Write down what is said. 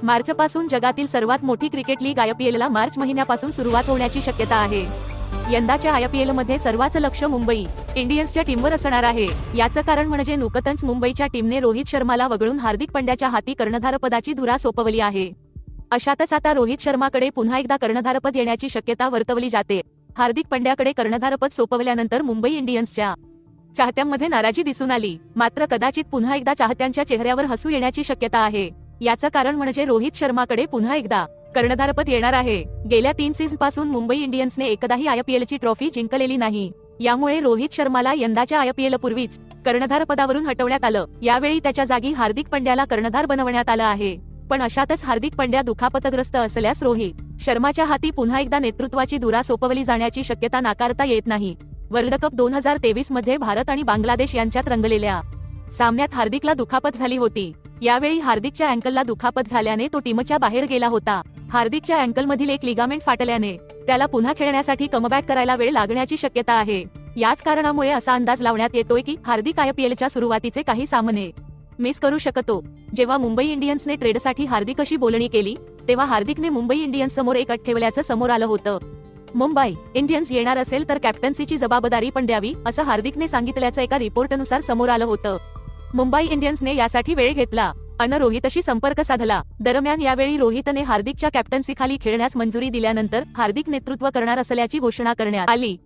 मार्चपासून जगातील सर्वात मोठी क्रिकेट लीग आयपीएलला मार्च महिन्यापासून सुरुवात होण्याची शक्यता आहे। यंदाच्या आयपीएलमध्ये सर्वांचं लक्ष मुंबई इंडियन्सच्या टीमवर असणार आहे। याचं कारण म्हणजे नुकतंच मुंबईच्या टीमने रोहित शर्माला वगळून हार्दिक पंड्याच्या हाती कर्णधारपदाची धुरा सोपवली आहे। अशातच आता रोहित शर्माकडे पुन्हा एकदा कर्णधारपद येण्याची शक्यता वर्तवली जाते। हार्दिक पंड्याकडे कर्णधारपद सोपवल्यानंतर मुंबई इंडियन्सच्या चाहत्यांमध्ये नाराजी दिसून आली, मात्र कदाचित पुन्हा एकदा चाहत्यांच्या चेहऱ्यावर हसू येण्याची शक्यता आहे। याचं कारण म्हणजे रोहित शर्माकडे पुन्हा एकदा कर्णधारपद येणार आहे। गेल्या 3 सीझनपासून मुंबई इंडियन्सने एकदाही आयपीएलची ट्रॉफी जिंकलेली नाही, यामुळे रोहित शर्माला यंदाच्या आयपीएल पूर्वीच कर्णधारपदावरून हटवण्यात आलं। यावेळी त्याच्या जागी हार्दिक पंड्याला कर्णधार बनवण्यात आलं आहे। पण अशातच हार्दिक पंड्या दुखापतग्रस्त असल्यास रोहित शर्माच्या हाती पुन्हा एकदा नेतृत्वाची धुरा सोपवली जाण्याची शक्यता नाकारता येत नाही। वर्ल्ड कप 2023 मध्ये भारत आणि बांगलादेश यांच्यात रंगलेल्या सामन्यात हार्दिकला दुखापत झाली होती। यावेळी हार्दिकच्या अँकलला दुखापत झाल्याने तो टीमच्या बाहेर गेला होता। हार्दिकच्या अँकलमधील एक लिगामेंट फाटल्याने त्याला पुन्हा खेळण्यासाठी कमबॅक करायला वेळ लागण्याची शक्यता आहे। याच कारणामुळे असा अंदाज लावण्यात येतोय की हार्दिक आयपीएलच्या सुरुवातीचे काही सामने मिस करू शकतो। जेव्हा मुंबई इंडियन्सने ट्रेडसाठी हार्दिकशी बोलणी केली, तेव्हा हार्दिकने मुंबई इंडियन्स समोर एक अट ठेवल्याचं समोर आलं होतं। मुंबई इंडियन्स येणार असेल तर कॅप्टन्सीची जबाबदारी पण द्यावी, असं हार्दिकने सांगितल्याचं एका रिपोर्टनुसार समोर आलं होतं। मुंबई इंडियन्सने यासाठी वेळ घेतला आणि रोहितशी संपर्क साधला। दरम्यान यावेळी रोहितने हार्दिकच्या कॅप्टन्सीखाली खेळण्यास मंजुरी दिल्यानंतर हार्दिक नेतृत्व करणार असल्याची घोषणा करण्यात आली।